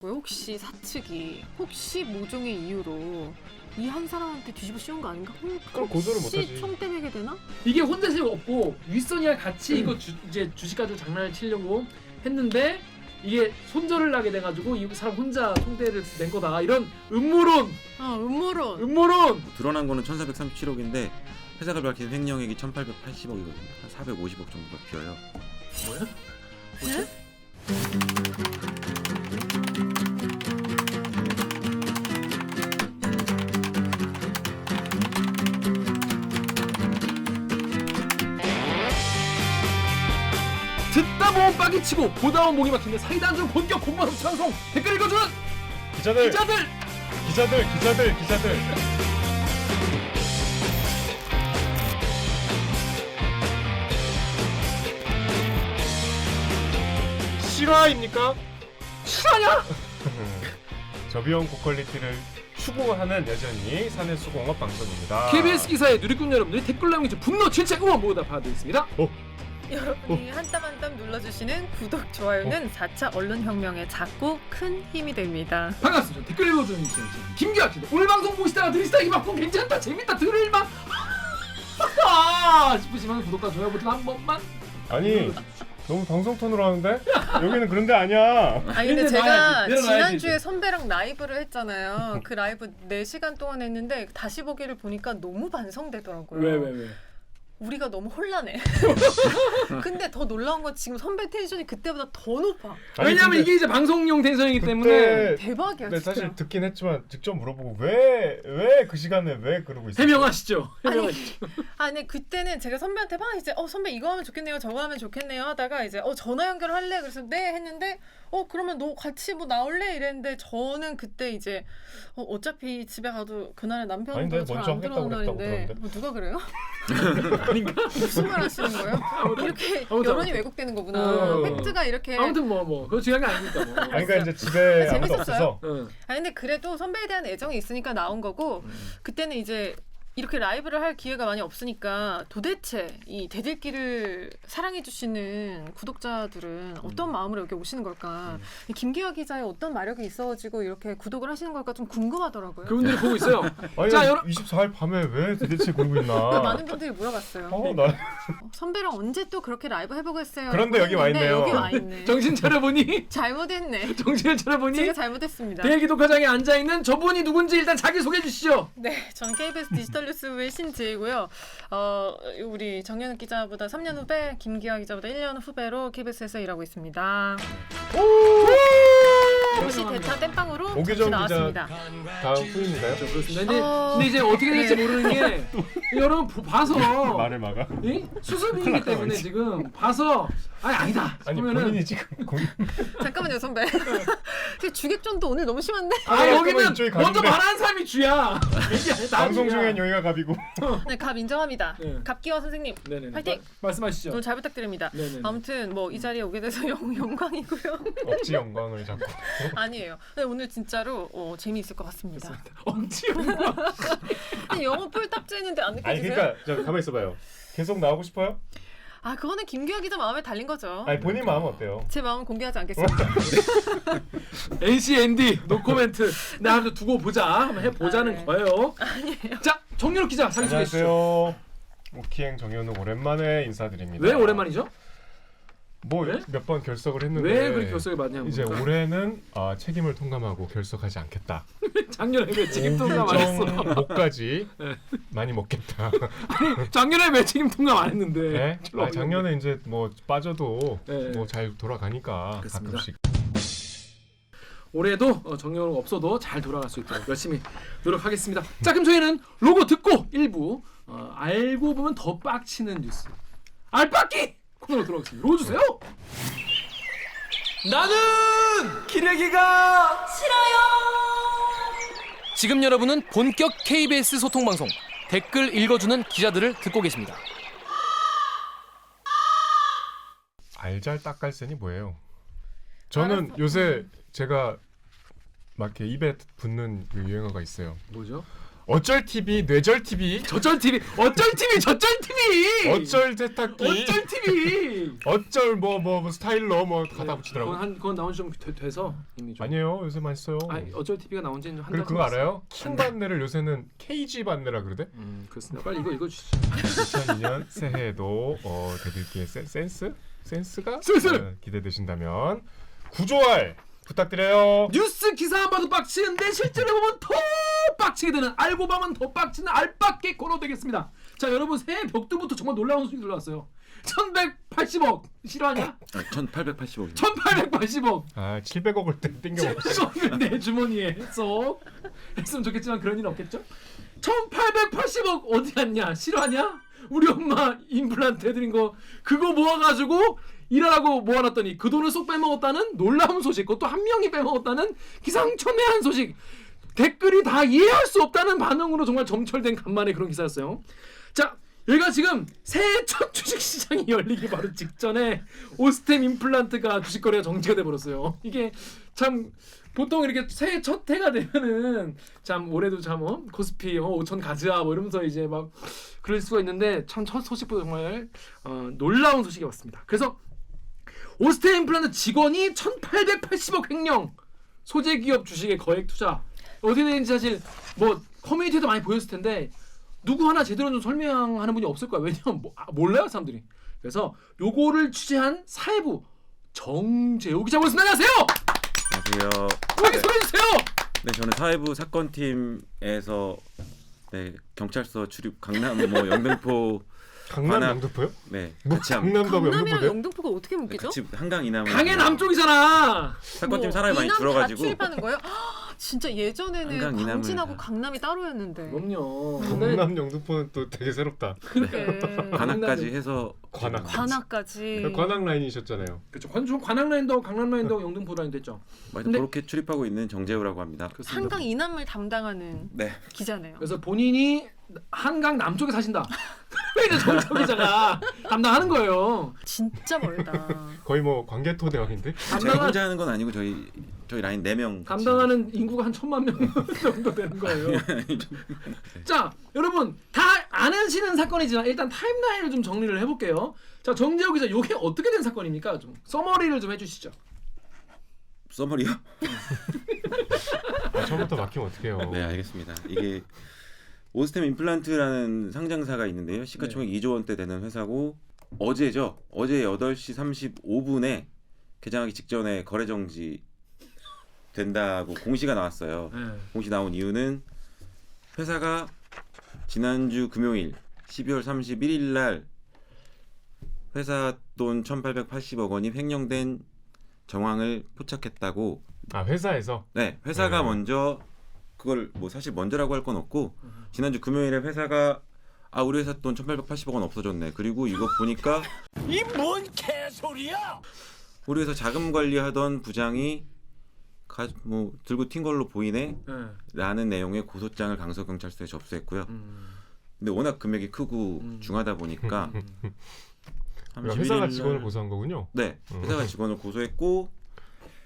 혹시 사측이 혹시 모종의 이유로 이 한 사람한테 뒤집어 씌운 거 아닌가? 그럼 고소를 혹시 못하지. 총대 매게 되나? 이게 혼자서 없고 윗선이랑 같이 이거 이제 주식 가지고 장난을 치려고 했는데 이게 손절을 하게 돼가지고 이 사람 혼자 총대를 낸 거다 이런 음모론. 음모론. 드러난 거는 1,437억인데 회사가 밝힌 횡령액이 1,880억이거든요. 한 450억 정도가 비어요. 뭐야? 네? 듣다 보면 빡이 치고 보다 보면 목이 막히는데 사이다 한 줄 본격 공방 방송 댓글 읽어주는 기자들. 기자들. 실화입니까? 실화냐? 저비용 고퀄리티를 추구하는 여전히 사내수공업 방송입니다. KBS 기사에 누리꾼 여러분들이 댓글 남겨주 분노, 질책, 응원 모두 다 받아드리겠습니다. 여러분이 한 땀 한 땀 눌러주시는 구독, 좋아요는 4차 언론혁명에 작고 큰 힘이 됩니다. 반갑습니다. 댓글 읽어주는 김규학입니다. 오늘 방송 보시다가 들으시다 이 방송 괜찮다, 재밌다, 들을만 싶으시면 구독과 좋아요 버튼 한 번만. 아니 너무 방송 톤으로 하는데? 여기는 그런 데 아니야. 아니 근데 내려놔야지, 제가 내려놔야지, 지난주에 이제. 선배랑 라이브를 했잖아요. 그 라이브 4시간 동안 했는데 다시 보기를 보니까 너무 반성되더라고요. 왜? 우리가 너무 혼란해. 근데 더 놀라운 건 지금 선배 텐션이 그때보다 더 높아. 아니, 왜냐면 근데 이게 이제 방송용 텐션이기 때문에. 그때 대박이야 네, 진짜. 사실 듣긴 했지만 직접 물어보고 왜 그 시간에 왜 그러고 있어요? 해명하시죠. 아니 그때는 제가 선배한테 막 이제 선배 이거 하면 좋겠네요, 저거 하면 좋겠네요 하다가 이제 전화 연결할래 그래서 네 했는데 그러면 너 같이 뭐 나올래 이랬는데 저는 그때 이제 어차피 집에 가도 그날은 남편도 아닌데, 잘 먼저 안 하겠다고 들어오는 그랬다고 날인데 들었는데. 누가 그래요? 아닌가? 무슨 말 하시는 거예요? 이렇게 아무튼. 여론이 왜곡되는 거구나. 팩트가 이렇게. 아무튼 뭐 그거 중요한 게 아니니까 뭐. 아니 그러니까 이제 집에 아무도 재밌었어요? 없어서 응. 근데 그래도 선배에 대한 애정이 있으니까 나온 거고 그때는 이제 이렇게 라이브를 할 기회가 많이 없으니까 도대체 이 대들기를 사랑해주시는 구독자들은 어떤 마음으로 여기 오시는 걸까? 이 김기화 기자의 어떤 마력이 있어가지고 이렇게 구독을 하시는 걸까 좀 궁금하더라고요. 그분들이 보고 있어요. 아니 자, 여러분. 24일 밤에 왜 도대체 그러고 있나? 그러니까 많은 분들이 물어봤어요. 나 선배랑 언제 또 그렇게 라이브 해보겠어요? 그런데 여기 와 있네요. 여기 와 있네. 정신 차려보니 잘못했네. 정신을 차려보니 제가 잘못했습니다. 대기 독화장에 앉아 있는 저분이 누군지 일단 자기 소개해 주시죠. 네, 저는 KBS 디지털 뉴스부의 신지희고요. 우리 정연욱 기자보다 3년 후배, 김기화 기자보다 1년 후배로 KBS에서 일하고 있습니다. 역시 대타 땜빵으로 오규정 잠시 기자 나왔습니다. 다음 후임인가요? 그렇습니다. 근데 이제 어떻게 될지 모르는 게 여러분 봐서 말을 막아? 이? 수습이기 때문에 지금 봐서 아니다. 아니 그러면은 본인이 지금 잠깐만요, 선배. 근데 주객전도 오늘 너무 심한데? 여기는 이쪽이 먼저 가는데. 말하는 사람이 주야. 이게 나 방송 주야. 중엔 여기가 갑이고. 네, 갑 인정합니다. 네. 갑기화 선생님, 네네. 파이팅! 말씀하시죠. 오늘 잘 부탁드립니다. 네네. 아무튼 뭐 이 자리에 오게 돼서 영광이고요. 억지 영광을 잡고. 아니에요. 근데 오늘 진짜로 재미있을 것 같습니다. 엄지 근데 영어 폴탑재 했는데 안 아니 느껴지세요? 그러니까 저 가만 있어봐요. 계속 나오고 싶어요? 그거는 김기화 기자 마음에 달린 거죠. 아니 본인 마음은 어때요? 제 마음은 공개하지 않겠습니다. NCND 노코멘트. 나 한번 두고 보자. 한번 해보자는 네. 거예요. 자, 정윤욱 기자 자기 소개해 주시죠. 안녕하세요. 오키행 정현욱 오랜만에 인사드립니다. 왜 오랜만이죠? 뭐 왜? 몇 번 결석을 했는데 왜 그렇게 결석이 많냐고. 이제 올해는 책임을 통감하고 결석하지 않겠다. 작년에 왜 책임 통감 안 했어? 오규정 목까지 네. 많이 먹겠다. 작년에 왜 책임 통감 안 했는데? 네? 별로 없는데. 작년에 이제 뭐 빠져도 네. 뭐 잘 돌아가니까 그렇습니다. 가끔씩. 올해도 정영욱 없어도 잘 돌아갈 수 있도록 열심히 노력하겠습니다. 자, 그럼 저희는 로고 듣고 일부 알고 보면 더 빡치는 뉴스 알빡기 코너로 돌아오겠습니다. 로고 주세요. 나는 기레기가 싫어요. 지금 여러분은 본격 KBS 소통 방송 댓글 읽어주는 기자들을 듣고 계십니다. 알잘 딱갈센이 뭐예요? 저는 알았어. 요새 제가 막 이렇게 입에 붙는 그 유행어가 있어요. 뭐죠? 어쩔 TV, 뇌절 TV, 저쩔 TV, 어쩔 TV, 저쩔 TV. 어쩔 세탁기, 어쩔 TV. 어쩔 뭐 스타일러 뭐 갖다 붙이더라고. 그건 나온 지 좀 돼서 이미 좀. 아니에요, 요새 많이 써요. 아니, 어쩔 TV가 나온 지는 한 달. 그리고 그거 알아요? 킹 반내를 요새는 KG 반내라 그러대. 그렇습니다. 빨리 이거 주시죠. 2002년 새해에도 대들기의 센스가 슬슬! 기대되신다면 구조알 부탁드려요. 뉴스 기사만 봐도 빡치는데 실제로 보면 더 빡치게 되는, 알고 보면 더 빡치는 알빡기 코너 되겠습니다. 자, 여러분 새해 벽두부터 정말 놀라운 소식이 들어왔어요. 1180억 싫어하냐? 1880억. 1880억. 700억을 땡겨 먹었어. 700억을 내 주머니에 쏙 했으면 좋겠지만 그런 일은 없겠죠? 1880억 어디 갔냐? 싫어하냐? 우리 엄마 임플란트 해드린 거 그거 모아가지고 일하라고 모아놨더니 그 돈을 쏙 빼먹었다는 놀라운 소식, 그것도 한 명이 빼먹었다는 기상천외한 소식, 댓글이 다 이해할 수 없다는 반응으로 정말 점철된 간만에 그런 기사였어요. 자, 여기가 지금 새해 첫 주식시장이 열리기 바로 직전에 오스템 임플란트가 주식거래가 정지가 돼버렸어요. 이게 참 보통 이렇게 새해 첫 해가 되면은 참 올해도 참 코스피 5천 가즈아 뭐 이러면서 이제 막 그럴 수가 있는데 참 첫 소식보다 정말 놀라운 소식이 왔습니다. 그래서 오스템 임플란트 직원이 1880억 횡령, 소재 기업 주식에 거액 투자. 어디 있는지 사실 뭐 커뮤니티에도 많이 보였을 텐데 누구 하나 제대로 좀 설명하는 분이 없을 거야. 왜냐면 몰라요 사람들이. 그래서 요거를 취재한 사회부 정재호 기자 모셨습니다. 안녕하세요. 안녕하세요. 소개 해주세요. 네, 저는 사회부 사건팀에서 경찰서 출입 강남 뭐 영등포 강남 관악- 영등포요? 네 뭐 같이 함 강남도 하고 강남이랑 영등포인데? 영등포가 어떻게 묶이죠? 같이 한강 이남 강해 남쪽이잖아. 사건팀 사람이 많이 이남 다 줄어가지고 출입하는 거예요? 진짜 예전에는 한강 이남을 광진하고 다. 강남이 따로였는데. 그럼요. 강남 영등포는 또 되게 새롭다. 그러게. 관악까지 해서 관악. 관악까지. 관악 라인이셨잖아요. 그렇죠. 관악 라인도 강남 라인도 영등포 라인 됐죠. 하여튼 근데- 그렇게 출입하고 있는 정재우라고 합니다. 그렇습니다. 한강 이남을 담당하는 네. 기자네요. 그래서 본인이 한강 남쪽에 사신다. 이제 정재호 기자가 담당하는 거예요. 진짜 멀다. 거의 뭐 광개토 대왕인데? 제가 혼자 하는 건 아니고 저희 라인 4명 담당하는 인구가 한 1000만 명 정도 되는 거예요. 자, 여러분 다 아시는 사건이지만 일단 타임라인을 좀 정리를 해볼게요. 자, 정재호 기자, 이게 어떻게 된 사건입니까? 좀 서머리를 좀 해주시죠. 써머리요? 처음부터 막히면 어떡해요. 네, 알겠습니다. 이게 오스템 임플란트라는 상장사가 있는데요. 시가총액 2조 원대 되는 회사고 어제죠. 어제 8시 35분에 개장하기 직전에 거래 정지 된다고 공시가 나왔어요. 네. 공시 나온 이유는 회사가 지난주 금요일 12월 31일 날 회사 돈 1,880억 원이 횡령된 정황을 포착했다고. 회사에서? 네, 회사가 네. 먼저 그걸 뭐 사실 먼저라고 할 건 없고 지난주 금요일에 회사가 우리 회사 돈 1,880억 원 없어졌네. 그리고 이거 보니까 이 뭔 개소리야? 우리 회사 자금 관리하던 부장이 뭐 들고 튄 걸로 보이네. 네. 라는 내용의 고소장을 강서경찰서에 접수했고요. 근데 워낙 금액이 크고 중하다 보니까 그러니까 회사가 직원을 고소한 거군요. 네, 회사가 직원을 고소했고,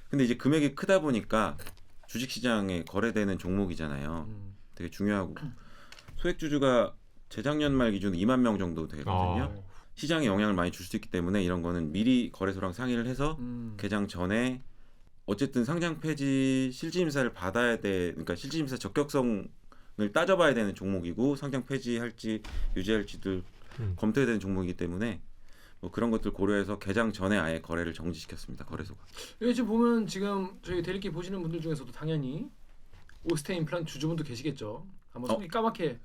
근데 이제 금액이 크다 보니까 주식시장에 거래되는 종목이잖아요. 되게 중요하고 소액주주가 재작년 말 기준 2만 명 정도 되거든요. 시장에 영향을 많이 줄 수 있기 때문에 이런 거는 미리 거래소랑 상의를 해서 개장 전에 어쨌든 상장 폐지 실질심사를 받아야 돼. 그러니까 실질심사 적격성을 따져봐야 되는 종목이고 상장 폐지할지 유지할지도 검토해야 되는 종목이기 때문에 뭐 그런 것들 고려해서 개장 전에 아예 거래를 정지시켰습니다. 거래소가. 여기 지금 보면 지금 저희 대리기 보시는 분들 중에서도 당연히 오스템 임플란트 주주분도 계시겠죠. 아마 속이 까맣게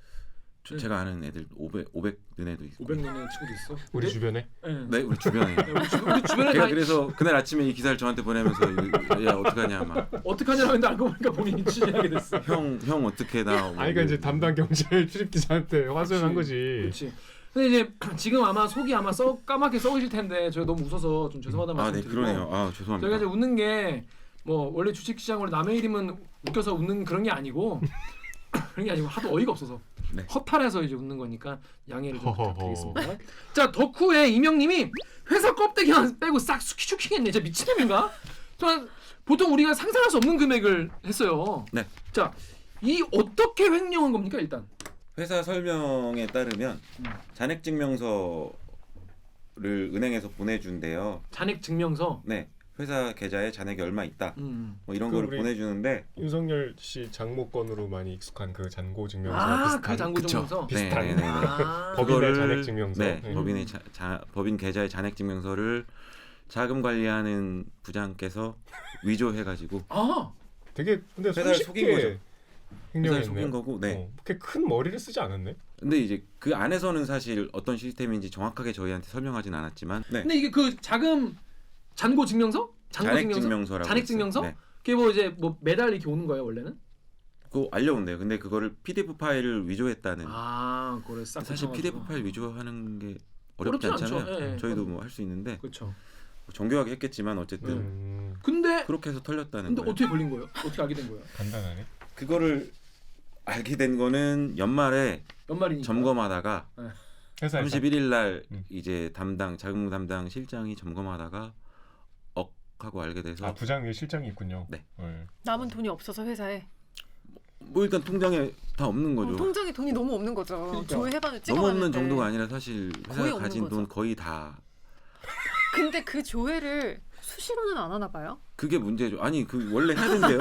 제가 아는 애들 500 는 애도 있고. 500년의 친구도 있어. 우리 네? 주변에? 네. 네, 우리 주변에. 우리 주변에 제가 다 그래서 그날 아침에 이 기사를 저한테 보내면서 야 어떡하냐 막 어떡하냐고 했는데 알고 보니까 본인이 취재하게 됐어. 형 어떻게 나 그러니까 이제 담당 경찰 출입 기자한테 화소연한 거지. 그렇지. 근데 이제 지금 아마 속이 아마 까맣게 썩으실 텐데 저희 너무 웃어서 좀 죄송하다는 네, 말씀드리고. 그러네요. 죄송합니다. 저희가 이제 웃는 게 뭐 원래 주식시장 원래 남의 이름은 웃겨서 웃는 그런 게 아니고 그런 게 아니고 하도 어이가 없어서 네. 허탈해서 이제 웃는 거니까 양해를 좀 허허허. 부탁드리겠습니다. 자, 덕후의 이명님이 회사 껍데기만 빼고 싹 슈킹했네. 진짜 미친놈인가? 보통 우리가 상상할 수 없는 금액을 했어요. 네. 자, 이 어떻게 횡령한 겁니까 일단? 회사 설명에 따르면 잔액 증명서를 은행에서 보내준대요. 잔액 증명서. 네, 회사 계좌에 잔액이 얼마 있다. 뭐 이런 그 거를 우리 보내주는데 윤석열 씨 장모권으로 많이 익숙한 그 잔고 증명서 비슷한 그 잔고 증명서. 비슷한 네네네. 법인의 그거를- 잔액 증명서. 네, 네. 법인 계좌의 잔액 증명서를 자금 관리하는 부장께서 위조해가지고 아, 되게 근데 회사를 손쉽게 속인 거죠. 회사를 횡령했네요. 속인 거고, 네. 그렇게 큰 머리를 쓰지 않았네. 근데 이제 그 안에서는 사실 어떤 시스템인지 정확하게 저희한테 설명하진 않았지만, 네. 근데 이게 그 자금 잔고 증명서? 잔액 증명서라고. 잔액 했어요. 증명서? 네. 그게 뭐 이제 뭐 매달 이렇게 오는 거예요 원래는? 그거 알려온대요. 근데 그거를 PDF 파일을 위조했다는. 아, 그걸 싹 사실 붙여가지고. PDF 파일 위조하는 게 어렵지 어렵진 않죠. 않잖아요. 예, 예. 저희도 뭐 할 수 있는데 그렇죠. 정교하게 했겠지만 어쨌든 근데 그렇게 해서 털렸다는 근데 거예요. 어떻게 걸린 거예요? 어떻게 알게 된 거예요? 간단하네. 그거를 알게 된 거는 연말에 연말이니까. 점검하다가 회사에서 31일 날 음. 이제 자금 담당 실장이 점검하다가 하고 알게 돼서 아 부장 위에 실장이 있군요. 네. 남은 돈이 없어서 회사에 뭐 일단 통장에 다 없는 거죠. 통장에 돈이 너무 없는 거죠. 그러니까. 조회 해반을 너무 없는 찍어봤는데. 정도가 아니라 사실 거의 회사가 없는 가진 거죠. 돈 거의 다 근데 그 조회를 수시로는 안 하나 봐요? 그게 문제죠. 아니 그 원래 해야 된대요.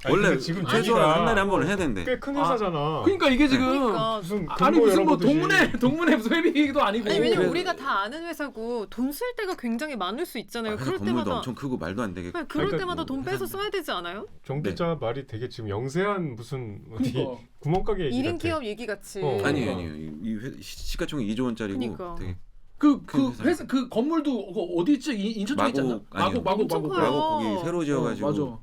아니, 원래 근데 지금 최소한 저기가 한 달에 한 번은 해야 된대. 꽤큰 회사잖아. 그러니까 이게 지금 그러니까 무슨 아니 금고 무슨 뭐 열어보듯이. 동문회 무슨 회비도 아니고. 아니 왜냐면 그래서- 우리가 다 아는 회사고 돈 쓸 때가 굉장히 많을 수 있잖아요. 회사 그럴 건물도 때마다 엄청 크고 말도 안 되게. 네, 그럴 그러니까 때마다 뭐 돈 빼서 회사인데. 써야 되지 않아요? 정 기자 말이 되게 지금 영세한 무슨 어디 그러니까. 구멍가게 얘기 1인 같아. 기업 얘기 같이. 아니, 아니에요. 시가총액 2조 원짜리고 그러니까. 되게 그 큰 회사. 회사 그 건물도 어디 있지? 인천 쪽에 있지 않나? 아니요. 마곡 엄청 커요. 라고 거기 새로 지어가지고 맞아.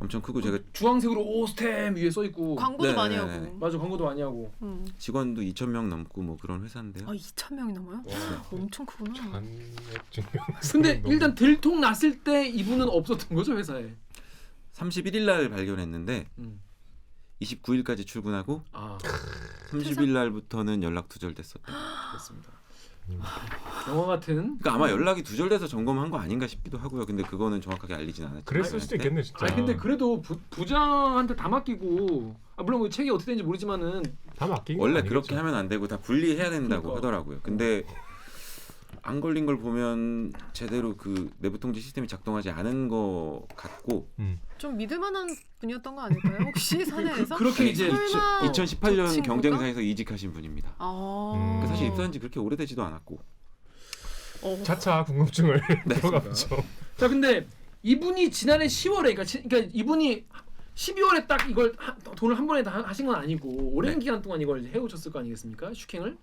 엄청 크고 제가 주황색으로 오스템 위에 써 있고. 광고도 네, 많이 네, 하고. 네. 맞아, 광고도 많이 하고. 직원도 2,000명 넘고 뭐 그런 회사인데요. 아 2,000명이 넘어요? 와. 엄청 크구나. 잔액 증명서. 근데 너무- 일단 들통 났을 때 이분은 없었던 거죠 회사에. 31일 날 발견했는데 음. 29일까지 출근하고 아, 30일 날부터는 연락 두절됐었다. 그렇습니다. 영화 같은. 그러니까 아마 연락이 두절돼서 점검한 거 아닌가 싶기도 하고요. 근데 그거는 정확하게 알리진 않았죠. 그랬을 수도 있겠네 진짜. 아니 근데 그래도 부장한테 다 맡기고 물론 그 책이 어떻게 되는지 모르지만은 다 맡긴 건 원래 아니겠죠. 그렇게 하면 안 되고 다 분리해야 된다고 그러니까. 하더라고요. 근데 안 걸린 걸 보면 제대로 그 내부 통제 시스템이 작동하지 않은 거 같고 좀 믿을만한 분이었던 거 아닐까요? 혹시 사내에서? 그렇게 이제 설마 저 2018년 친구가? 경쟁사에서 이직하신 분입니다. 아. 그 사실 입사한 지 그렇게 오래되지도 않았고 차차 궁금증을 네. 들어가죠. 자 근데 이분이 지난해 10월에 그러니까 이분이 12월에 딱 이걸 돈을 한 번에 다 하신 건 아니고 오랜 네. 기간 동안 이걸 해오셨을 거 아니겠습니까? 슈킹을.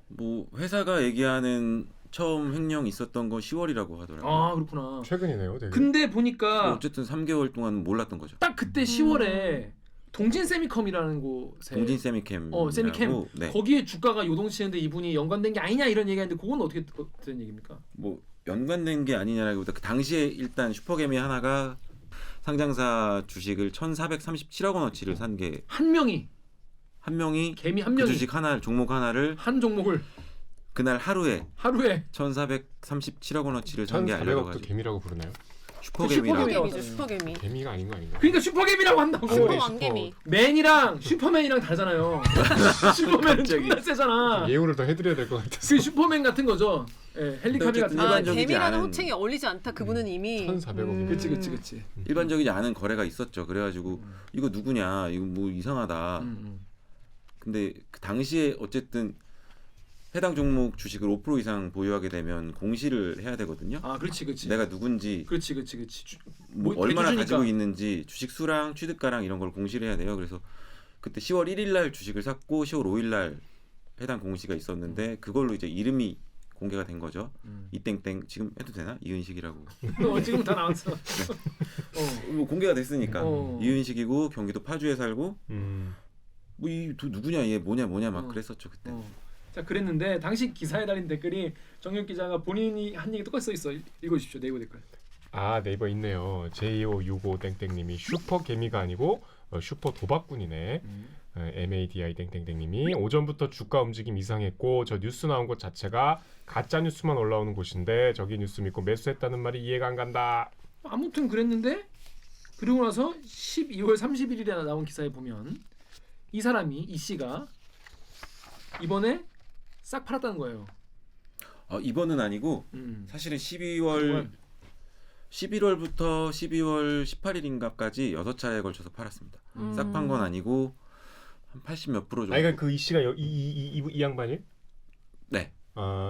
뭐 회사가 얘기하는 처음 횡령 있었던 건 10월이라고 하더라고요. 아 그렇구나. 최근이네요, 되게. 근데 뭐 보니까 어쨌든 3개월 동안 몰랐던 거죠. 딱 그때 10월에 동진 세미컴이라는 곳에 동진 세미캠. 세미캠 네. 거기에 주가가 요동치는데 이분이 연관된 게 아니냐 이런 얘기하는데 그건 어떻게 된 얘기입니까? 뭐 연관된 게 아니냐라기보다 그 당시에 일단 슈퍼개미 하나가 상장사 주식을 1,437억 원어치를 산 게 한 명이 한 명이 개미 한 그 명이 주식 하나 종목 하나를 한 종목을 그날 하루에 하루에 1,437억 원어치를 산 게 1,400억도 알려가지고 개미라고 부르나요? 슈퍼개미라고. 슈퍼개미죠, 슈퍼개미. 개미가 아닌 거 아닌가? 그러니까 슈퍼개미라고 한다고. 슈퍼 슈퍼 왕개미. 맨이랑 슈퍼맨이랑 다르잖아요. 슈퍼맨은 존나 세잖아. 예우를 더 해드려야 될 것 같아서. 그 슈퍼맨 같은 거죠. 예, 헬리카비 같은 어쨌든 거. 아, 일반적이지 개미라는 않은- 호칭이 어울리지 않다. 그분은 이미 1,400억. 그치. 일반적이지 않은 거래가 있었죠. 그래가지고 이거 누구냐, 이거 뭐 이상하다. 근데 그 당시에 어쨌든 해당 종목 주식을 5% 이상 보유하게 되면 공시를 해야 되거든요. 아, 그렇지. 내가 누군지, 그렇지. 뭐 뭐 얼마나 대주주니까. 가지고 있는지, 주식 수랑 취득가랑 이런 걸 공시를 해야 돼요. 그래서 그때 10월 1일 날 주식을 샀고 10월 5일 날 해당 공시가 있었는데 그걸로 이제 이름이 공개가 된 거죠. 이땡땡 지금 해도 되나? 이은식이라고. 지금 다 나왔어. 뭐 공개가 됐으니까 어. 이은식이고 경기도 파주에 살고 음. 뭐 이 누구냐 얘 뭐냐 막 어. 그랬었죠 그때. 자, 그랬는데 당시 기사에 달린 댓글이 정혁 기자가 본인이 한 얘기 똑같이 써 있어. 읽어주십시오. 네이버 댓글. 아 네이버 있네요. J565 땡땡님이 슈퍼 개미가 아니고 슈퍼 도박꾼이네. MADI 땡땡땡님이 오전부터 주가 움직임 이상했고 저 뉴스 나온 것 자체가 가짜 뉴스만 올라오는 곳인데 저기 뉴스 믿고 매수했다는 말이 이해가 안 간다. 아무튼 그랬는데 그리고 나서 12월 31일에 나온 기사에 보면 이 사람이 이 씨가 이번에 싹 팔았다는 거예요. 이번은 아니고 사실은 11월부터 12월 18일인가까지 6차례에 걸쳐서 팔았습니다. 싹 판 건 아니고 한 80 몇 프로 정도. 그러니까 그 이 씨가 이 양반이? 네.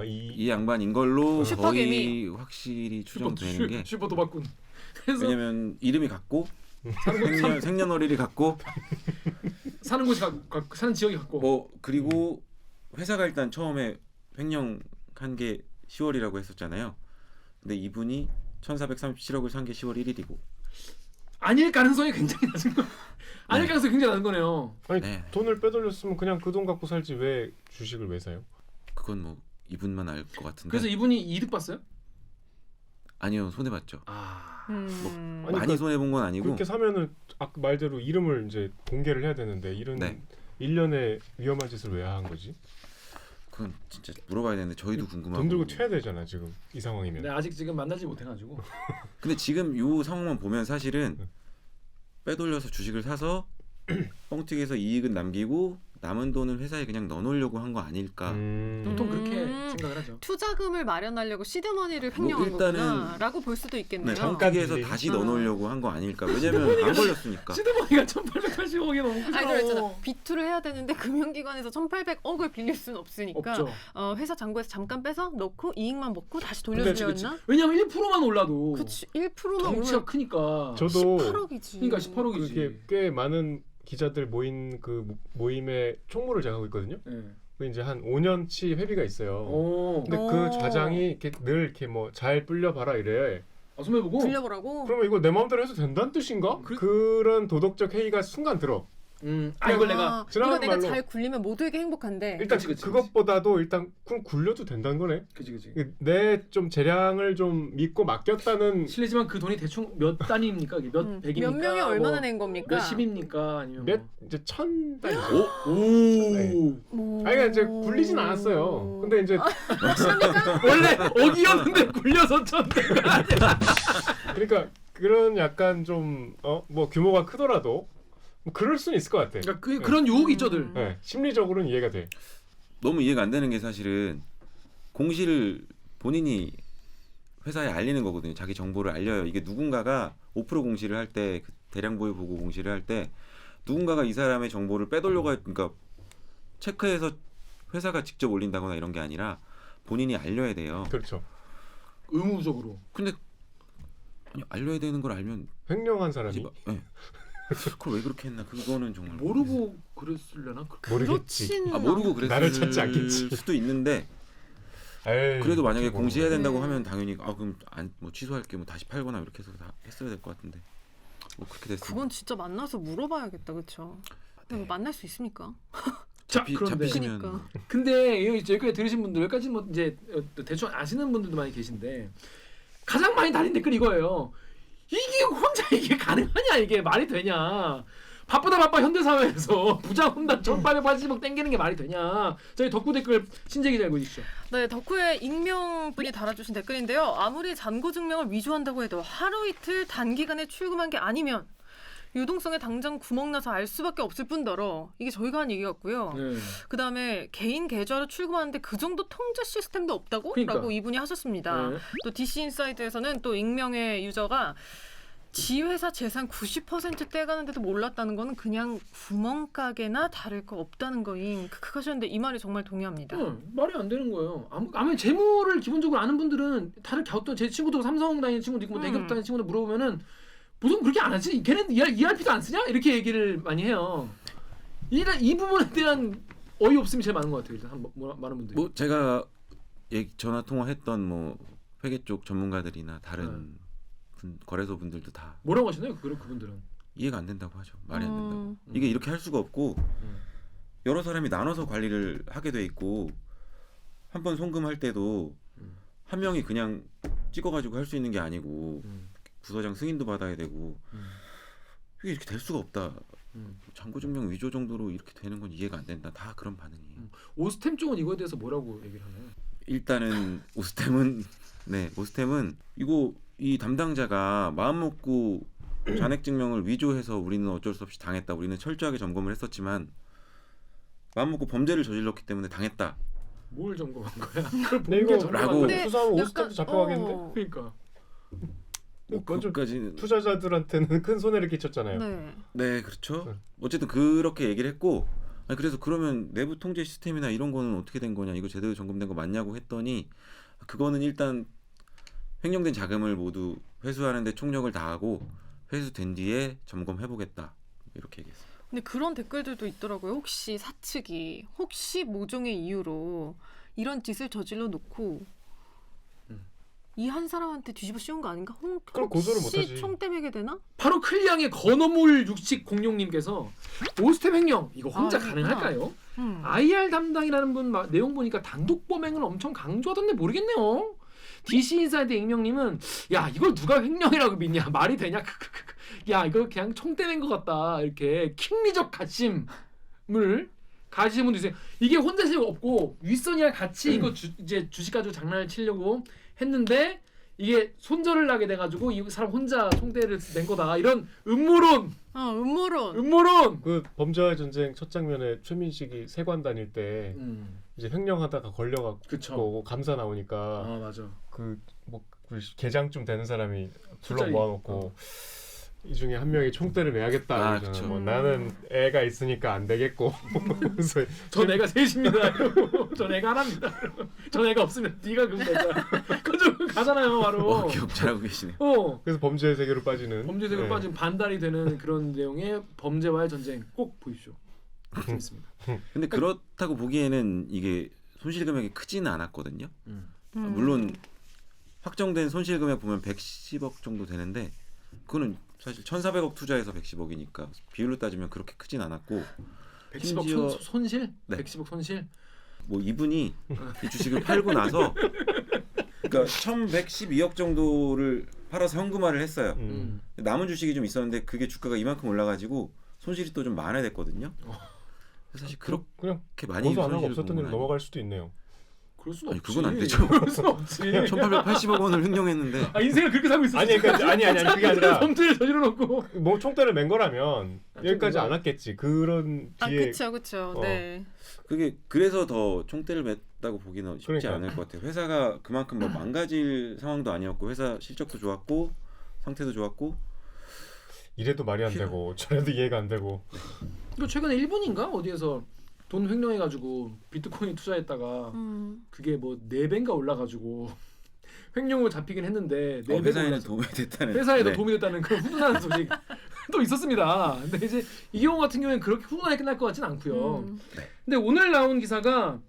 이 양반인 걸로 슈퍼개미. 거의 확실히 추정되는 게 슈퍼 도박꾼. 그래서 왜냐면 이름이 같고 생년월일이 같고 사는 곳이 사는 지역이 같고. 뭐 그리고 회사가 일단 처음에 횡령한 게 10월이라고 했었잖아요. 근데 이분이 1,437억을 산 게 10월 1일이고 아닐 가능성이 굉장히 낮은 거. 아닐 가능성이 굉장히 낮은 거네요. 아니 네. 돈을 빼돌렸으면 그냥 그 돈 갖고 살지 왜 주식을 왜 사요? 그건 뭐 이분만 알 것 같은데. 그래서 이분이 이득 봤어요? 아니요, 손해 봤죠. 아니, 많이 손해 본 건 아니고. 그렇게 사면은 아까 말대로 이름을 이제 공개를 해야 되는데 이런 네. 1년에 위험한 짓을 왜 한 거지? 그건 진짜 물어봐야 되는데 저희도 궁금하고. 돈 들고 튀어야 되잖아 지금 이 상황이면. 네, 아직 지금 만나지 못해가지고. 근데 지금 요 상황만 보면 사실은 빼돌려서 주식을 사서 뻥튀기해서 이익은 남기고 남은 돈은 회사에 그냥 넣어놓으려고 한 거 아닐까. 보통 그렇게 생각을 하죠. 투자금을 마련하려고 시드머니를 횡령한 뭐 일단은- 거구나라고 볼 수도 있겠네요. 네, 뻥튀기해서 빌리. 다시 넣어놓으려고 한 거 아닐까. 왜냐면 안 걸렸으니까. 시드머니가 1,880억이 넘고 아니 그랬잖아. 비투를 해야 되는데 금융기관에서 1,800억을 빌릴 수는 없으니까 없죠. 회사 잔고에서 잠깐 빼서 넣고 이익만 먹고 다시 근데 돌려주려 했나? 왜냐면 1%만 올라도 그치 1%만 덩치가 오르면 크니까. 저도 18억이지. 그러니까 18억이지. 그게 꽤 많은 기자들 모인 그 모임의 총무를 제가 하고 있거든요. 네. 그 이제 한 5년치 회비가 있어요. 오. 근데 오. 그 좌장이 이렇게 늘 이렇게 뭐 잘 불려봐라 이래. 손해 보고. 불려보라고. 그러면 이거 내 마음대로 해도 된다는 뜻인가? 그런 도덕적 회의가 순간 들어. 이걸 내가 지나가는 이거 내가 말로. 잘 굴리면 모두에게 행복한데. 일단 그치. 그것보다도 일단 그럼 굴려도 된다는 거네. 그치. 내 좀 재량을 좀 믿고 맡겼다는 실례지만 그 돈이 대충 몇 단위입니까? 이게 몇 백입니까? 몇 명이 얼마나 뭐 낸 겁니까? 몇 십입니까? 아니면 몇 뭐. 이제 1,000단위죠. 오. 네. 뭐... 아니 그러니까 이제 굴리진 않았어요. 근데 이제 원래 억이었는데 굴려서 1,000대가. 그러니까 그런 약간 좀 뭐 규모가 크더라도 뭐 그럴 수는 있을 것 같아. 그러니까 그런 유혹이 있죠들. 네, 심리적으로는 이해가 돼. 너무 이해가 안 되는 게 사실은 공시를 본인이 회사에 알리는 거거든요. 자기 정보를 알려요. 이게 누군가가 5% 공시를 할 때 대량 보유 보고 공시를 할 때 누군가가 이 사람의 정보를 빼돌려가 그러니까 체크해서 회사가 직접 올린다거나 이런 게 아니라 본인이 알려야 돼요. 그렇죠. 의무적으로. 근데 아니, 알려야 되는 걸 알면 횡령한 사람이 네. 그걸 왜 그렇게 했나? 그거는 정말 모르고 그랬으려나? 모르겠지. 그렇진 모르고 그랬을 나를 찾지 않겠지. 수도 있는데 에이, 그래도 만약에 뭐. 공시해야 된다고 네. 하면 당연히 그럼 뭐 취소할게 뭐 다시 팔거나 이렇게 해서 다 했어야 될 것 같은데 뭐 그렇게 됐습니다. 그건 진짜 만나서 물어봐야겠다, 그렇죠? 근데 뭐 만날 수 있습니까? 자, 그런데 잡히시면 그러니까. 근데 여기까지 들으신 분들 여기까지 뭐 이제 대충 아시는 분들도 많이 계신데 가장 많이 달린 댓글 이거예요. 이게 혼자 이게 가능하냐? 이게 말이 되냐? 바쁘다 바빠 현대사회에서 부자 혼자 1,880억 땡기는 게 말이 되냐? 저희 덕후 댓글 신재 기자 읽어주시죠. 네, 덕후의 익명분이 달아주신 댓글인데요. 아무리 잔고 증명을 위조한다고 해도 하루 이틀 단기간에 출금한 게 아니면 유동성에 당장 구멍 나서 알 수밖에 없을 뿐더러 이게 저희가 한 얘기였고요. 네. 그다음에 개인 계좌로 출금하는데 그 정도 통제 시스템도 없다고? 그러니까. 라고 이분이 하셨습니다. 네. 또 DC 인사이드에서는 또 익명의 유저가 지 회사 재산 90% 떼가는데도 몰랐다는 거는 그냥 구멍가게나 다를 거 없다는 거인 하셨는데 이 말이 정말 동의합니다. 말이 안 되는 거예요. 아무 재무를 기본적으로 아는 분들은 다들 어떤 제 친구도 삼성 다니는 친구도 있고 뭐 대기업 다니는 친구들 물어보면은 무슨 그렇게 안 하지? 걔네는 ERP도 안 쓰냐? 이렇게 얘기를 많이 해요. 이 부분에 대한 어이없음이 제일 많은 것 같아요. 일단 많은 분들이. 뭐 제가 전화 통화했던 뭐 회계 쪽 전문가들이나 다른 거래소 분들도 다 뭐라고 하시나요? 그분들은 이해가 안 된다고 하죠. 말이 안 된다고. 이게 이렇게 할 수가 없고 여러 사람이 나눠서 관리를 하게 돼 있고 한 번 송금할 때도 한 명이 그냥 찍어가지고 할 수 있는 게 아니고 부서장 승인도 받아야 되고 이게 이렇게 될 수가 없다. 잔고증명 위조 정도로 이렇게 되는 건 이해가 안 된다. 다 그런 반응이에요. 오스템 쪽은 이거에 대해서 뭐라고 얘기를 하나요? 일단은 오스템은 이거 이 담당자가 마음 먹고 잔액 증명을 위조해서 우리는 어쩔 수 없이 당했다. 우리는 철저하게 점검을 했었지만 마음먹고 범죄를 저질렀기 때문에 당했다. 뭘 점검한 거야? 그걸 근데 이거 라고. 근데 수사하면 약간, 5스텝도 잡혀가겠는데? 그러니까 그건 좀 그것까지는 투자자들한테는 큰 손해를 끼쳤잖아요. 네. 네, 그렇죠. 네. 어쨌든 그렇게 얘기를 했고, 아니, 그래서 그러면 내부 통제 시스템이나 이런 거는 어떻게 된 거냐, 이거 제대로 점검된 거 맞냐고 했더니 그거는 일단 횡령된 자금을 모두 회수하는데 총력을 다하고 회수된 뒤에 점검해보겠다 이렇게 얘기했어요. 근데 그런 댓글들도 있더라고요. 혹시 사측이 혹시 모종의 이유로 이런 짓을 저질러 놓고 이 한 사람한테 뒤집어 씌운 거 아닌가? 그럼 고소를 혹시 못하지. 총대 매게 되나? 바로 클리앙의 건어물 육식 공룡님께서 5스텝 횡령 이거 혼자 아, 가능할까요? 음. IR 담당이라는 분 내용 보니까 단독 범행을 엄청 강조하던데 모르겠네요. DC 인사이드 익명님은 야 이걸 누가 횡령이라고 믿냐 말이 되냐 야 이거 그냥 총대 낸 것 같다 이렇게 킹리적 가심을 가지신 분도 있어요. 이게 혼자서 없고 윗선이랑 같이 이거 이제 주식 가지고 장난을 치려고 했는데 이게 손절을 하게 돼가지고 이 사람 혼자 총대를 낸 거다 이런 음모론. 그 범죄와의 전쟁 첫 장면에 최민식이 세관 다닐 때 이제 횡령하다가 걸려갖고 그쵸. 감사 나오니까 아 맞아. 그뭐 개장쯤 되는 사람이 둘러 술자리. 모아놓고 이 중에 한 명이 총대를 매야겠다. 아, 그러잖아. 그쵸. 뭐 나는 애가 있으니까 안 되겠고. 그래서 전 애가 셋입니다. 전 애가 하나입니다. 전 애가 없으면 네가 그럼 되자. 그죠 가잖아요 바로. 기억 잘하고 계시네요. 그래서 범죄의 세계로 빠지는. 범죄 세계로 네. 빠진 반달이 되는 그런 내용의 범죄와의 전쟁 꼭 보십시오. 재밌습니다. 근데 그렇다고 보기에는 이게 손실 금액이 크지는 않았거든요. 음. 물론 확정된 손실 금액 보면 110억 정도 되는데 그거는 사실 1,400억 투자해서 110억이니까 비율로 따지면 그렇게 크진 않았고 110억 심지어- 손실? 네. 110억 손실? 뭐 이분이 이 주식을 팔고 나서 그러니까 1,112억 정도를 팔아서 현금화를 했어요. 남은 주식이 좀 있었는데 그게 주가가 이만큼 올라가지고 손실이 또 좀 많아졌거든요. 사실 그냥 그렇게 많이 고소 안 하고 손실을 없었던 본 일로 건 넘어갈 수도 있네요. 그럴 수는 아니, 없지. 그건 안 되죠. 그럴 수는 없지. 1,880억 원을 횡령했는데 아 인생을 그렇게 살고 있었어. 아니 그러니까 아니 그게 아니라 범죄를 저질러 놓고. 뭐 총대를 맨 거라면 여기까지 총대가- 안 왔겠지. 그런 아 뒤에 그쵸. 어. 네. 그게 그래서 더 총대를 맸다고 보기는 쉽지 그러니까. 않을 것 같아요. 회사가 그만큼 뭐 망가질 상황도 아니었고 회사 실적도 좋았고 상태도 좋았고 이래도 말이 안 되고 저래도 이해가 안 되고. 그 최근에 일본인가 어디에서 돈 횡령해가지고 비트코인 투자했다가 그게 뭐 4배인가 올라가지고 횡령으로 잡히긴 했는데 4배 회사에는 도움이 됐다는 회사에도 네. 도움이 됐다는 그런 훈훈한 소식 또 있었습니다. 근데 이제 이 경우 같은 경우에는 그렇게 훈훈하게 끝날 것 같지는 않고요. 근데 오늘 나온 기사가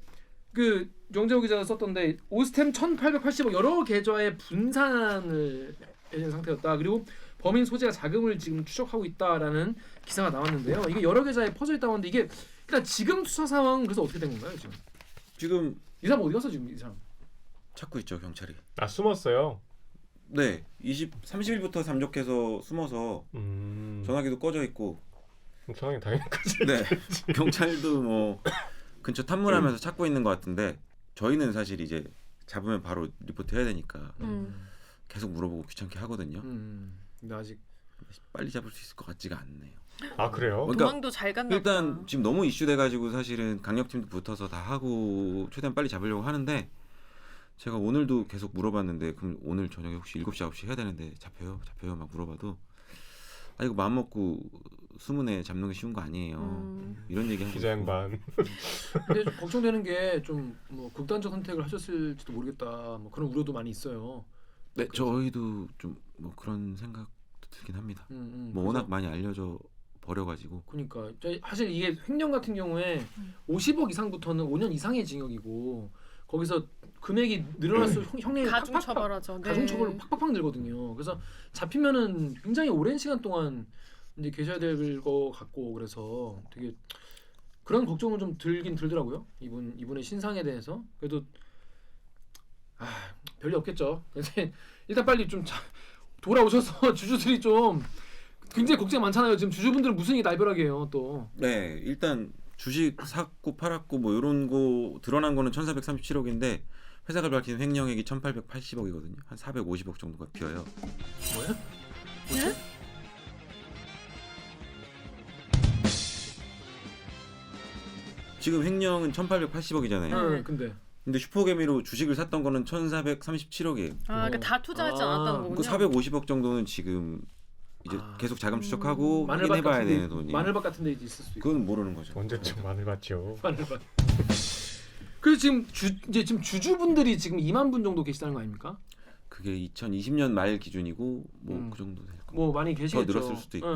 그 정재호 기자가 썼던데 오스템 1,880억 여러 계좌의 분산을 해낸 상태였다. 그리고 범인 소재가 자금을 지금 추적하고 있다라는 기사가 나왔는데요. 이게 여러 계좌에 퍼져 있다고 하는데 이게 일단 지금 수사 상황 그래서 어떻게 된 건가요 지금? 지금 이 사람 어디 갔어 지금 이 사람? 찾고 있죠 경찰이. 아 숨었어요. 네, 30일부터 잠적해서 숨어서 전화기도 꺼져 있고. 상황이 당연하지. 네, 경찰도 뭐 근처 탐문하면서 찾고 있는 것 같은데 저희는 사실 이제 잡으면 바로 리포트 해야 되니까 계속 물어보고 귀찮게 하거든요. 근데 아직 빨리 잡을 수 있을 것 같지가 않네요. 아 그래요? 그러니까 도망도 잘 갔나 일단 보다. 지금 너무 이슈돼가지고 사실은 강력팀도 붙어서 다 하고 최대한 빨리 잡으려고 하는데 제가 오늘도 계속 물어봤는데 그럼 오늘 저녁에 혹시 7시 9시 해야 되는데 잡혀요 막 물어봐도 아 이거 마음먹고 수문에 잡는 게 쉬운 거 아니에요. 이런 얘기 하고 기자 있고. 양반. 근데 좀 걱정되는 게 좀 뭐 극단적 선택을 하셨을지도 모르겠다. 뭐 그런 우려도 많이 있어요. 네, 저희도 좀 뭐 그런 생각도 들긴 합니다. 뭐 그래서- 워낙 많이 알려져 버려가지고 그러니까 사실 이게 횡령 같은 경우에 50억 이상부터는 5년 이상의 징역이고 거기서 금액이 늘어날수록 형량이 가중 처벌하죠. 네. 가중 처벌로 팍팍팍 늘거든요. 그래서 잡히면은 굉장히 오랜 시간 동안 이제 계셔야 될 것 같고 그래서 되게 그런 걱정은 좀 들긴 들더라고요. 이분의 신상에 대해서 그래도 별일 없겠죠. 근데 일단 빨리 좀 돌아오셔서 주주들이 좀 굉장히 걱정이 많잖아요. 지금 주주분들은 무슨 일이 날벼락이에요 또. 네 일단 주식 샀고 팔았고 뭐 이런 거 드러난 거는 1,437억인데 회사가 밝힌 횡령액이 1,880억이거든요. 한 450억 정도가 비어요. 뭐야? 지금 횡령은 1,880억이잖아요. 근데 슈퍼개미로 주식을 샀던 거는 1,437억이에요. 아, 그러니까 다 투자하지 않았다는 거군요. 그 450억 정도는 지금 이제 계속 자금 추적하고 확인해봐야 되는 돈이. 마늘밭 같은 데 있을 수도 있고. 그건 모르는 거죠. 언제쯤 마늘밭이요. 마늘밭. 그래서 지금 지금 주주분들이 지금 2만 분 정도 계시다는 거 아닙니까? 그게 2020년 말 기준이고 뭐 그 정도 될 거예요. 뭐 많이 계시겠죠. 더 늘었을 수도 있고.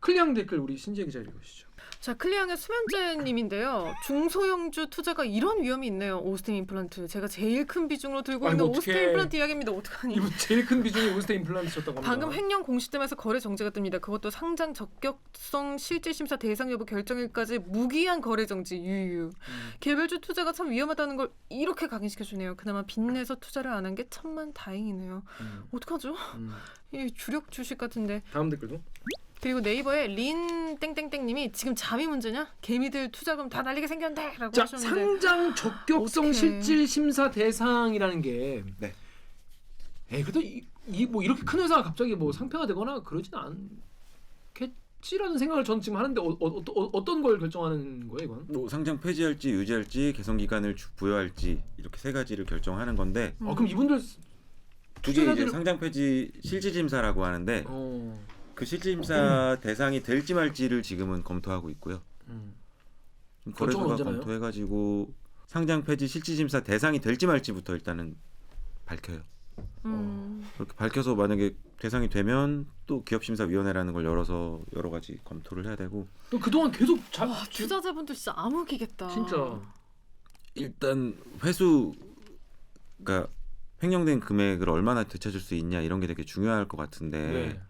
클리앙 댓글 우리 신재 기자 읽으시죠. 자, 클리앙의 수면제님인데요. 중소형주 투자가 이런 위험이 있네요. 오스템 임플란트. 제가 제일 큰 비중으로 들고 있는 오스템 임플란트 이야기입니다. 어떡하니? 이분 제일 큰 비중이 오스템 임플란트 쳤다고 합니다. 방금 횡령 공시됨에서 거래 정지가 뜹니다. 그것도 상장 적격성 실질 심사 대상 여부 결정일까지 무기한 거래 정지 유유. 개별주 투자가 참 위험하다는 걸 이렇게 각인시켜 주네요. 그나마 빚내서 투자를 안 한 게 천만 다행이네요. 어떡하죠? 이 주력 주식 같은데. 다음 댓글도. 그리고 네이버에 린 땡땡땡님이 지금 잠이 문제냐? 개미들 투자금 다 날리게 생겼는데라고 자, 하셨는데. 상장 적격성 어떡해. 실질 심사 대상이라는 게. 네. 그래도 뭐 이렇게 큰 회사가 갑자기 뭐 상폐화되거나 그러진 않겠지라는 생각을 전 지금 하는데 어떤 걸 결정하는 거예요, 이건? 뭐 상장 폐지할지 유지할지 개선 기간을 부여할지 이렇게 세 가지를 결정하는 건데 그럼 이분들 그게 이제 투자자들은- 상장 폐지 실질 심사라고 하는데 그 실질 심사 대상이 될지 말지를 지금은 검토하고 있고요. 거래소가 언제 나요? 검토해가지고 상장 폐지 실질 심사 대상이 될지 말지부터 일단은 밝혀요. 그렇게 밝혀서 만약에 대상이 되면 또 기업심사위원회라는 걸 열어서 여러 가지 검토를 해야 되고 또 그동안 계속 와, 투자자분들 진짜 암흑이겠다. 진짜 일단 회수가 횡령된 금액을 얼마나 되찾을 수 있냐 이런 게 되게 중요할 것 같은데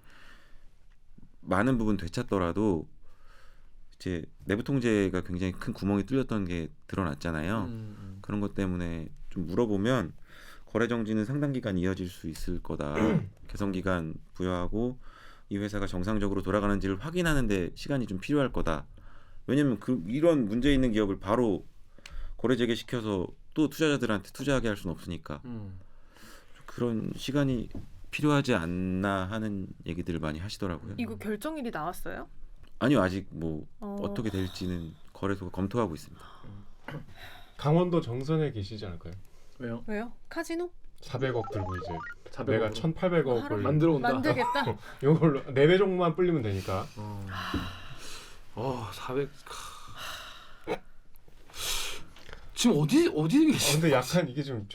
많은 부분 되찾더라도 이제 내부 통제가 굉장히 큰 구멍이 뚫렸던 게 드러났잖아요. 그런 것 때문에 좀 물어보면 거래 정지는 상당 기간 이어질 수 있을 거다. 개선 기간 부여하고 이 회사가 정상적으로 돌아가는지를 확인하는데 시간이 좀 필요할 거다. 왜냐하면 이런 문제 있는 기업을 바로 거래 재개시켜서 또 투자자들한테 투자하게 할 수는 없으니까 그런 시간이 필요하지 않나 하는 얘기들을 많이 하시더라고요. 이거 결정일이 나왔어요? 아니요, 아직 뭐 어떻게 될지는 거래소가 검토하고 있습니다. 강원도 정선에 계시지 않을까요? 왜요? 카지노? 400억 들고 이제 400억 내가 1,800억을 만들어 온다. 만들겠다. 이걸로 4배종만 불리면 되니까. 400. 지금 어디 계시? 근데 약간 이게 좀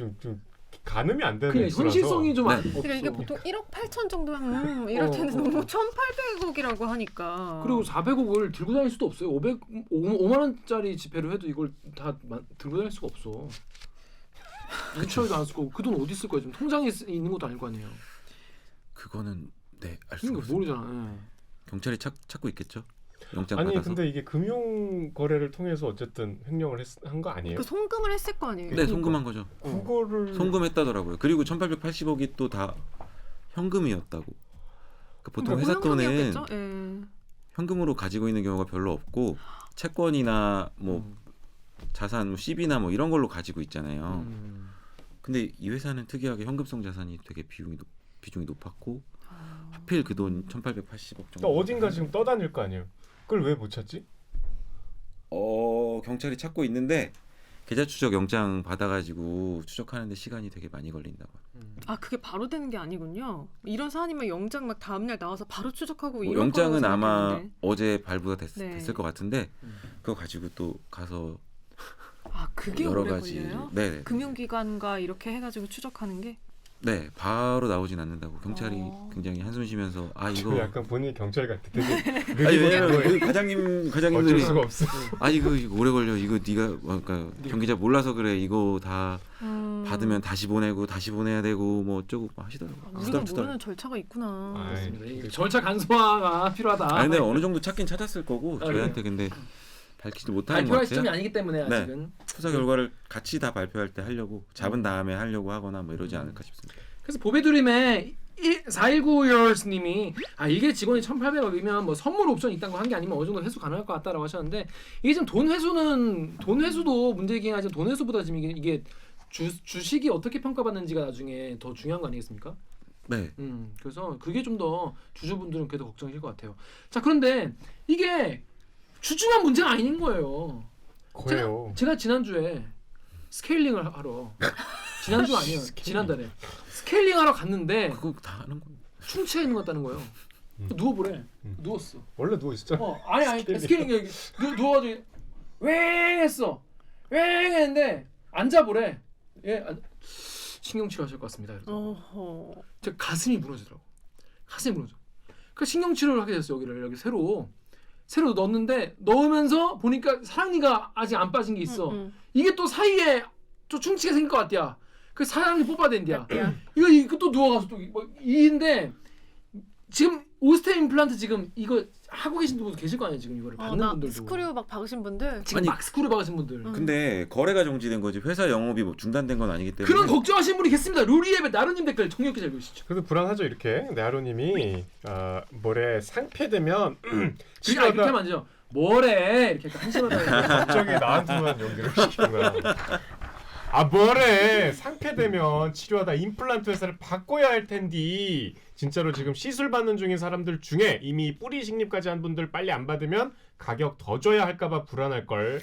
가늠이 안 되는 그냥 액수라서. 현실성이 좀 없어. 그러니까 이게 보통 1억 8천 정도면 이럴 텐데 너무 1,800억이라고 하니까. 그리고 400억을 들고 다닐 수도 없어요. 5만 원짜리 지폐를 해도 이걸 다 들고 다닐 수가 없어. 유치하지도 않을 거고 그 돈 어디 있을 거야? 지금 통장에 있는 것도 아닐 거 아니에요. 그거는 알 수가 그러니까 없어요. 모르잖아. 경찰이 찾고 있겠죠. 영장 아니 받아서. 근데 이게 금융 거래를 통해서 어쨌든 횡령을 한 거 아니에요? 그 송금을 했을 거 아니에요. 네, 송금한 거죠. 그거를 송금했다더라고요. 그리고 1,880억이 또 다 현금이었다고. 그러니까 보통 뭐 회사 돈은 현금이었겠죠? 예. 현금으로 가지고 있는 경우가 별로 없고 채권이나 뭐 자산, 뭐 CB나 뭐 이런 걸로 가지고 있잖아요. 근데 이 회사는 특이하게 현금성 자산이 되게 비중이 높았고 하필 그 돈 1,880억 정도. 또 어딘가 지금 떠다닐 거 아니에요? 그걸 왜 못 찾지? 경찰이 찾고 있는데 계좌 추적 영장 받아가지고 추적하는데 시간이 되게 많이 걸린다고. 아, 그게 바로 되는 게 아니군요. 이런 사안이면 영장 막 다음 날 나와서 바로 추적하고 뭐 이런 영장은 거라고 아마 생각했는데. 어제 발부가 네. 됐을 것 같은데 그거 가지고 또 가서 아, 그게 여러 오래 가지 걸려요? 네, 금융기관과 이렇게 해가지고 추적하는 게? 네 바로 나오진 않는다고 경찰이 어. 굉장히 한숨 쉬면서 이거 약간 본인이 경찰 같아. 되게 아니 왜냐면 그 과장님들이 어쩔 수가 없어. 이거 오래 걸려 이거 네가 그러니까 경기자 몰라서 그래 이거 다 받으면 다시 보내고 다시 보내야 되고 뭐 어쩌고 하시더라고요. 우리가 모르는 절차가 있구나. 아이, 절차 간소화가 필요하다. 근데 어느 정도 찾긴 찾았을 거고 저희한테 근데 밝히지 못하는 것 발표할 같아요. 시점이 아니기 때문에 아직은. 수사 결과를 같이 다 발표할 때 하려고 잡은 다음에 하려고 하거나 뭐 이러지 않을까 싶습니다. 그래서 보배드림의 419years님이 일개 직원이 1,800억이면 뭐 선물 옵션이 있다고 한 게 아니면 어느 정도 회수 가능할 것 같다라고 하셨는데 이게 지금 돈 회수도 문제이긴 하지만 돈 회수보다 지금 이게 주식이 어떻게 평가받는지가 나중에 더 중요한 거 아니겠습니까? 네. 그래서 그게 좀 더 주주분들은 그래도 걱정이실 것 같아요. 자, 그런데 이게 주주만 문제가 아닌 거예요. 거예요. 제가 지난주에 스케일링을 하러 지난주 아니에요. 지난달에 스케일링 하러 갔는데 그거 다 하는 거. 충치가 있는 것 같다는 거예요. 누워보래. 누웠어. 원래 누워 있었잖아. 아니 스케일링 누워가지고 웽 했어. 웽 했는데 앉아보래. 신경치료 하실 것 같습니다. 어허. 제가 가슴이 무너지더라고. 가슴이 무너져. 그 신경치료를 하게 됐어. 여기 새로 넣었는데 넣으면서 보니까 사랑니가 아직 안 빠진 게 있어. 이게 또 사이에 또 충치가 생길 것 같야. 그 사랑니 뽑아야 된대야. 이거 또 누워가서 또 이인데 지금 오스템 임플란트 지금 이거 하고 계신 분도 계실 거 아니에요. 지금 이거를 받는 분들도. 스크류 막 박으신 분들. 지금 아니, 막 스크류 박으신 분들. 근데 거래가 정지된 거지 회사 영업이 뭐 중단된 건 아니기 때문에. 그런 걱정하시는 분이 계십니다. 루리앱의 나루님 댓글 정리해 잘 보시죠. 그래도 불안하죠 이렇게. 네하로님이 뭐래 상패되면 그러니까 이렇게 하면 안 되죠. 뭐래 이렇게 한심하다. 갑자기 나한테만 연결을 시키는 거야. 뭐래 상패되면 치료하다 임플란트 회사를 바꿔야 할 텐디. 진짜로 지금 시술 받는 중인 사람들 중에 이미 뿌리 식립까지 한 분들 빨리 안 받으면 가격 더 줘야 할까봐 불안할 걸.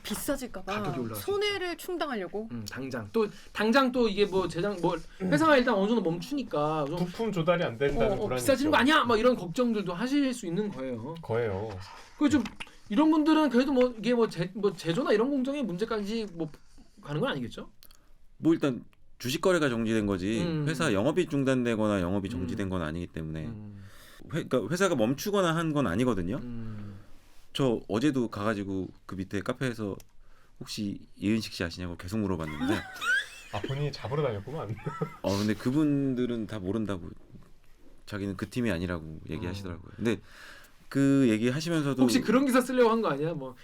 비싸질까봐 가격이 올라가죠. 손해를 충당하려고. 당장 또 이게 뭐 제작 뭐 회사가 일단 어느 정도 멈추니까 좀 부품 조달이 안 된다는 불안이 비싸지는 있죠. 거 아니야? 막 이런 걱정들도 하실 수 있는 거예요. 거예요. 그 좀 이런 분들은 그래도 뭐 이게 뭐 제조나 이런 공정의 문제까지 뭐 가는 건 아니겠죠? 뭐 일단 주식 거래가 정지된 거지 회사 영업이 중단되거나 영업이 음. 정지된 건 아니기 때문에 그러니까 회사가 멈추거나 한 건 아니거든요. 저 어제도 가가지고 그 밑에 카페에서 혹시 이은식 씨 아시냐고 계속 물어봤는데 본인이 잡으러 다녔구만. 근데 그분들은 다 모른다고 자기는 그 팀이 아니라고 얘기하시더라고요. 근데 그 얘기하시면서도 혹시 그런 기사 쓰려고 한 거 아니야? 뭐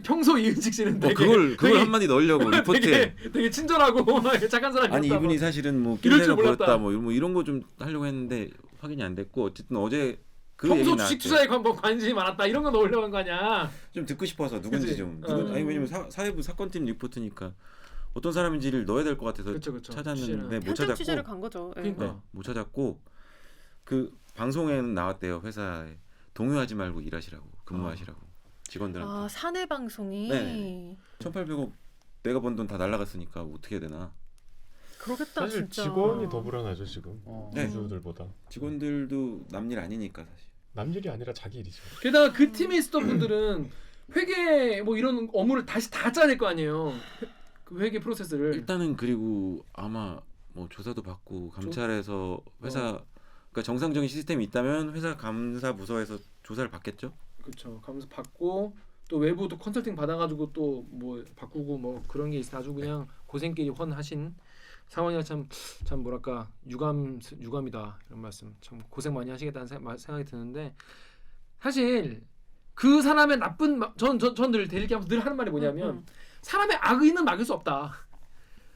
평소 이은식 씨는 되게 그걸 한마디 넣으려고 리포트에 되게 친절하고 착한 사람이었다. 아니 이분이 사실은 뭐 이럴 줄 낌새가 몰랐다. 보였다 뭐 이런 거 좀 하려고 했는데 확인이 안 됐고 어쨌든 어제 그 평소 얘기 주식 나왔죠. 투자에 관심이 많았다 이런 거 넣으려고 한 거 아니야? 좀 듣고 싶어서 누군지 그치? 좀 아니 왜냐면 사회부 사건팀 리포트니까 어떤 사람인지를 넣어야 될 것 같아서 그쵸. 찾았는데 못 현장 취재를 찾았고 간 거죠. 예. 그러니까. 네, 못 찾았고 그 방송에는 나왔대요. 회사에 동요하지 말고 일하시라고 근무하시라고 직원들한테. 사내 방송이. 네. 1,800억 내가 번 돈 다 날라갔으니까 어떻게 해야 되나. 그러겠다 사실 진짜. 직원이 더 불안하죠 지금. 네. 주주들보다. 직원들도 남일 아니니까 사실. 남일이 아니라 자기 일이죠. 게다가 그 팀에 있었던 분들은 회계 뭐 이런 업무를 다시 다 짜야 될 거 아니에요. 그 회계 프로세스를. 일단은 그리고 아마 뭐 조사도 받고 감찰에서 회사 그러니까 정상적인 시스템이 있다면 회사 감사 부서에서 조사를 받겠죠. 그렇죠. 감사 받고 또 외부도 컨설팅 받아가지고 또 뭐 바꾸고 뭐 그런 게 있어 아주 그냥 고생길이 훤하신 상황이라 참 뭐랄까 유감이다 이런 말씀 참 고생 많이 하시겠다는 생각이 드는데 사실 그 사람의 나쁜 전 늘 대리기하면서 늘 하는 말이 뭐냐면 사람의 악의는 막을 수 없다.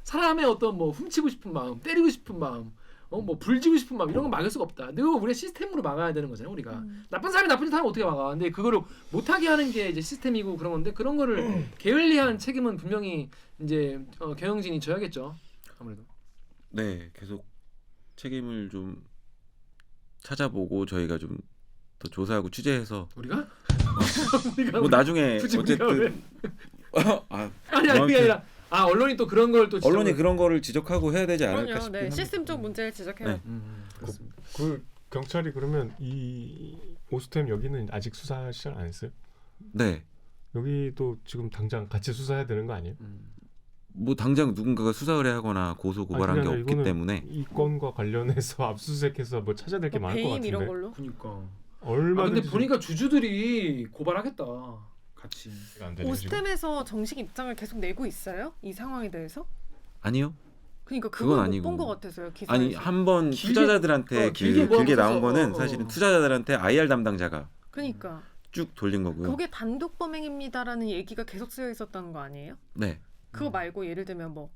사람의 어떤 뭐 훔치고 싶은 마음, 때리고 싶은 마음, 뭐 불지고 싶은 마음 이런 건 막을 수가 없다. 근데 우리가 시스템으로 막아야 되는 거잖아요. 우리가 나쁜 사람이 나쁜 짓 하면 어떻게 막아? 근데 그거를 못하게 하는 게 이제 시스템이고 그런 건데 그런 거를 게을리한 책임은 분명히 이제 경영진이 져야겠죠. 아무래도. 네, 계속 책임을 좀 찾아보고 저희가 좀 더 조사하고 취재해서 우리가? 뭐 나중에 굳이 어쨌든 아니 그게 아니라 언론이 또 그런 걸 또 언론이 그런 거를 지적하고 해야 되지 않을까 그럼요. 싶긴 네, 합니다. 시스템적 문제를 지적해요. 네. 그렇습니다. 그 경찰이 그러면 이 오스템 여기는 아직 수사 시작 안 했어요? 네. 여기도 지금 당장 같이 수사해야 되는 거 아니에요? 뭐 당장 누군가가 수사 의뢰하거나 고소 고발한 게 없기 때문에 이 건과 관련해서 압수수색해서 뭐 찾아야 될 게 많을 것 배임 같은데. 이런 걸로. 그러니까. 얼마든지 근데 보니까 주주들이 고발하겠다. 같이. 안 되네요, 지금. 오스템에서 정식 입장을 계속 내고 있어요? 이 상황에 대해서? 아니요. 그러니까 그건 그건 아니고. 못본 것 같아서요. 기사에서. 아니 한번 길게- 투자자들한테 길게 길게 나온 모아서, 거는 사실은 투자자들한테 IR 담당자가 그러니까 쭉 돌린 거고요. 거기에 단독 범행입니다라는 얘기가 계속 쓰여 있었다는 거 아니에요? 네. 그거 말고 예를 들면 뭐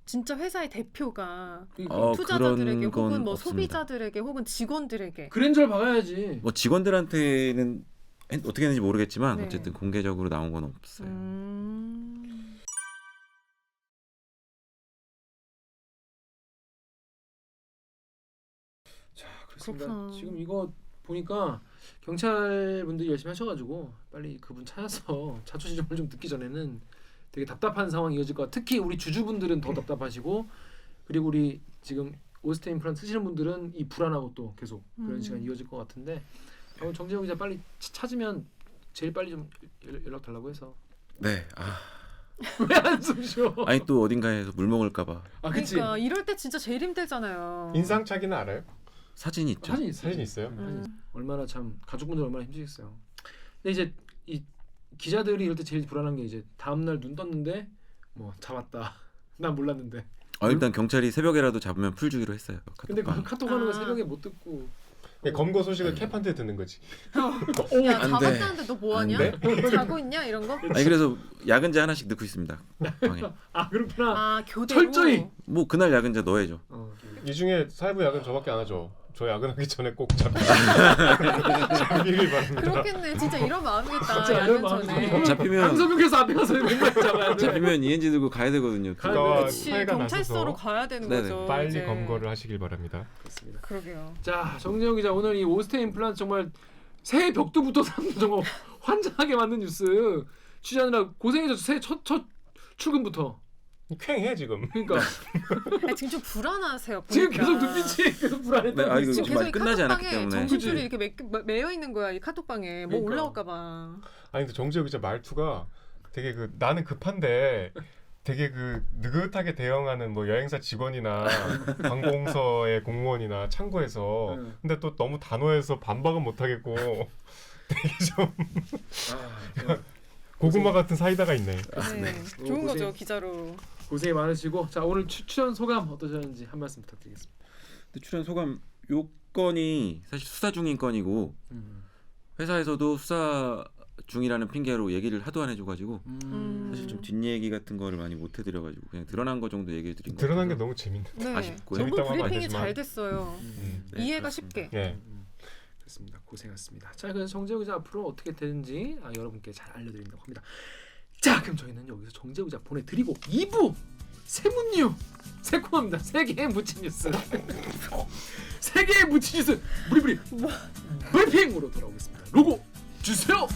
진짜 회사의 대표가 그러니까. 투자자들에게 그런 건 혹은 뭐 없습니다. 소비자들에게 혹은 직원들에게 그랜저를 박아야지. 뭐 직원들한테는 어떻게 했는지 모르겠지만 네. 어쨌든 공개적으로 나온 건 없어요. 자, 그렇습니다. 그렇구나. 지금 이거 보니까 경찰 분들이 열심히 하셔가지고 빨리 그분 찾아서 자초지종을 좀 듣기 전에는 되게 답답한 상황이 이어질 것 같아요. 특히 우리 주주분들은 더 답답하시고 그리고 우리 지금 오스테 임플란트 쓰시는 분들은 이 불안하고 또 계속 그런 시간이 이어질 것 같은데 정재욱 기자 빨리 찾으면 제일 빨리 좀 연락 달라고 해서. 네. 왜 한숨 쉬어? 아니 또 어딘가에서 물 먹을까봐. 아 그치. 그러니까 이럴 때 진짜 제일 힘들잖아요. 인상착의는 알아요? 사진이 있죠. 사진 있어요? 사진 있어요. 얼마나 참 가족분들 얼마나 힘드시겠어요. 근데 이제 이 기자들이 이럴 때 제일 불안한 게 이제 다음 날 눈 떴는데 뭐 잡았다. 난 몰랐는데. 일단 경찰이 새벽에라도 잡으면 풀 주기로 했어요. 근데 그 카톡 하는 거 아. 새벽에 못 듣고. 검거 소식을 캡한테 듣는 거지. 야 안 돼. 잡았다는데 너 뭐하냐? 안 자고 있냐 이런 거? 아니 그래서 야근제 하나씩 넣고 있습니다. 방에. 아 그렇구나. 아 교대로. 철저히. 뭐 그날 야근제 넣어야죠. 이 중에 사회부 야근 저밖에 안 하죠. 저 야근하기 전에 꼭 잡히길 바랍니다. 그렇겠네. 진짜 이런 마음이겠다. 진짜 이런 야근 전에. 마음이지. 잡히면 강석윤께서 앞에 가서 맨날 잡아야 돼. 잡히면 ENG 들고 가야 되거든요. 그거와 그렇지. 사회가 경찰서로 나서서 가야 되는 네네. 거죠. 빨리 이제. 검거를 하시길 바랍니다. 그렇습니다. 그러게요. 자 정재영 기자 오늘 이 오스테 임플란트 정말 새해 벽두부터 사람들 정말 환장하게 만든 뉴스 취재하느라 고생해졌어. 새해 첫 출근부터. 쾌해 지금. 그러니까 아니, 지금 좀 불안하세요. 지금 보니까. 계속 눈빛이 계속 불안했다. 네, 아, 이거 지금 정말 계속 이 끝나지 않았기 카톡방에 때문에. 정신줄이 이렇게 매여 있는 거야. 이 카톡방에 뭐 그러니까. 올라올까봐. 아니 근데 정재욱 기자 말투가 되게 그 나는 급한데 되게 그 느긋하게 대응하는 뭐 여행사 직원이나 관공서의 공무원이나 창구에서 응. 근데 또 너무 단호해서 반박은 못 하겠고 되게 좀 고구마 같은 사이다가 있네. 네. 너무 좋은 고생- 거죠 기자로. 고생이 많으시고 자 오늘 출연 소감 어떠셨는지 한 말씀 부탁드리겠습니다. 근데 출연 소감 요 건이 사실 수사 중인 건이고 회사에서도 수사 중이라는 핑계로 얘기를 하도 안 해줘가지고 사실 좀 뒷얘기 같은 거를 많이 못 해드려가지고 그냥 드러난 거 정도 얘기해 드린 거 드러난 게 너무 재밌네. 네. 아쉽고요. 너무 재밌다고 하면 안 브리핑이 되지만. 잘 됐어요. 네, 이해가 그렇습니다. 쉽게. 예. 그렇습니다. 고생하셨습니다. 자 그래서 정재욱 기자 앞으로 어떻게 되는지 여러분께 잘 알려드린다고 합니다. 자 그럼 저희는 여기서 정재욱 기자 보내드리고 2부 세문뉴 새콤합니다. 세계의 무치 뉴스 세계의 무치 뉴스 브리브리 브리핑으로 돌아오겠습니다. 로고 주세요.